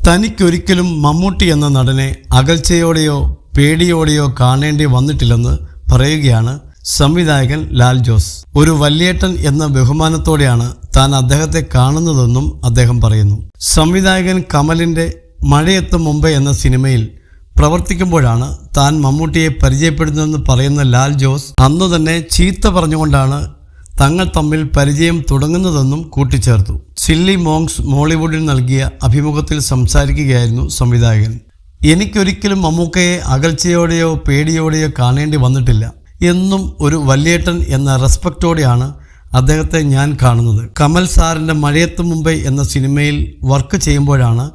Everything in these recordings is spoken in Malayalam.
തനിക്കൊരിക്കലും മമ്മൂട്ടി എന്ന നടനെ അകൽച്ചയോടെയോ പേടിയോടെയോ കാണേണ്ടി വന്നിട്ടില്ലെന്ന് പറയുകയാണ് സംവിധായകൻ ലാൽ ജോസ്. ഒരു വല്യേട്ടൻ എന്ന ബഹുമാനത്തോടെയാണ് താൻ അദ്ദേഹത്തെ കാണുന്നതെന്നും അദ്ദേഹം പറയുന്നു. സംവിധായകൻ കമലിൻ്റെ മഴയെത്തും മുമ്പ് എന്ന സിനിമയിൽ പ്രവർത്തിക്കുമ്പോഴാണ് താൻ മമ്മൂട്ടിയെ പരിചയപ്പെടുന്നതെന്ന് പറയുന്ന ലാൽ ജോസ് അന്നു തന്നെ ചീത്ത പറഞ്ഞുകൊണ്ടാണ് തങ്ങൾ തമ്മിൽ പരിചയം തുടങ്ങുന്നതെന്നും കൂട്ടിച്ചേർത്തു. സില്ലി മോങ്സ് മോളിവുഡിൽ നൽകിയ അഭിമുഖത്തിൽ സംസാരിക്കുകയായിരുന്നു സംവിധായകൻ. എനിക്കൊരിക്കലും മമ്മൂക്കയെ അകൽച്ചയോടെയോ പേടിയോടെയോ കാണേണ്ടി വന്നിട്ടില്ല. എന്നും ഒരു വല്യേട്ടൻ എന്ന റെസ്പെക്റ്റോടെയാണ് അദ്ദേഹത്തെ ഞാൻ കാണുന്നത്. കമൽ സാറിൻ്റെ മഴയെത്തും മുമ്പേ എന്ന സിനിമയിൽ വർക്ക് ചെയ്യുമ്പോഴാണ്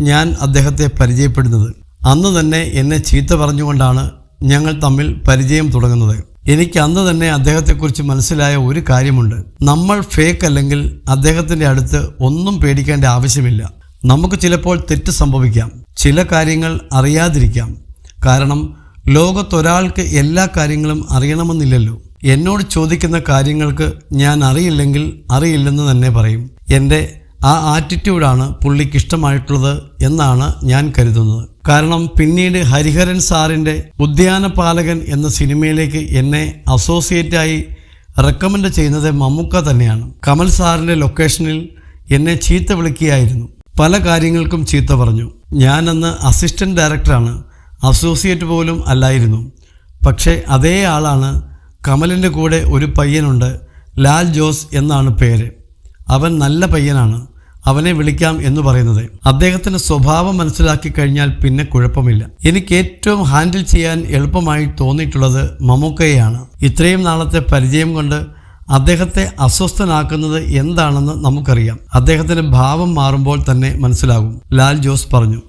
ഞാൻ അദ്ദേഹത്തെ പരിചയപ്പെടുന്നത്. അന്ന് തന്നെ എന്നെ ചീത്ത പറഞ്ഞുകൊണ്ടാണ് ഞങ്ങൾ തമ്മിൽ പരിചയം തുടങ്ങുന്നത്. എനിക്ക് അന്ന് തന്നെ അദ്ദേഹത്തെക്കുറിച്ച് മനസ്സിലായ ഒരു കാര്യമുണ്ട്. നമ്മൾ ഫേക്ക് അല്ലെങ്കിൽ അദ്ദേഹത്തിൻ്റെ അടുത്ത് ഒന്നും പേടിക്കേണ്ട ആവശ്യമില്ല. നമുക്ക് ചിലപ്പോൾ തെറ്റ് സംഭവിക്കാം, ചില കാര്യങ്ങൾ അറിയാതിരിക്കാം. കാരണം ലോകത്തൊരാൾക്ക് എല്ലാ കാര്യങ്ങളും അറിയണമെന്നില്ലല്ലോ. എന്നോട് ചോദിക്കുന്ന കാര്യങ്ങൾക്ക് ഞാൻ അറിയില്ലെങ്കിൽ അറിയില്ലെന്ന് തന്നെ പറയും. എൻ്റെ ആ ആറ്റിറ്റ്യൂഡാണ് പുള്ളിക്ക് ഇഷ്ടമായിട്ടുള്ളത് എന്നാണ് ഞാൻ കരുതുന്നത്. കാരണം പിന്നീട് ഹരിഹരൻ സാറിൻ്റെ ഉദ്യാനപാലകൻ എന്ന സിനിമയിലേക്ക് എന്നെ അസോസിയേറ്റായി റെക്കമെൻഡ് ചെയ്യുന്നത് മമ്മൂക്ക തന്നെയാണ്. കമൽ സാറിൻ്റെ ലൊക്കേഷനിൽ എന്നെ ചീത്ത വിളിക്കുകയായിരുന്നു. പല കാര്യങ്ങൾക്കും ചീത്ത പറഞ്ഞു. ഞാനന്ന് അസിസ്റ്റൻറ്റ് ഡയറക്ടറാണ്, അസോസിയേറ്റ് പോലും അല്ലായിരുന്നു. പക്ഷേ അതേ ആളാണ് കമലിൻ്റെ കൂടെ ഒരു പയ്യനുണ്ട്, ലാൽ ജോസ് എന്നാണ് പേര്. അവൻ നല്ല പയ്യനാണ്, അവനെ വിളിക്കാം എന്ന് പറയുന്നത്. അദ്ദേഹത്തിൻ്റെ സ്വഭാവം മനസ്സിലാക്കി കഴിഞ്ഞാൽ പിന്നെ കുഴപ്പമില്ല. എനിക്ക് ഏറ്റവും ഹാൻഡിൽ ചെയ്യാൻ എളുപ്പമായി തോന്നിയിട്ടുള്ളത് മമ്മൂക്കയെയാണ്. ഇത്രയും നാളത്തെ പരിചയം കൊണ്ട് അദ്ദേഹത്തെ അസ്വസ്ഥനാക്കുന്നത് എന്താണെന്ന് നമുക്കറിയാം. അദ്ദേഹത്തിൻ്റെ ഭാവം മാറുമ്പോൾ തന്നെ മനസ്സിലാകും, ലാൽ ജോസ് പറഞ്ഞു.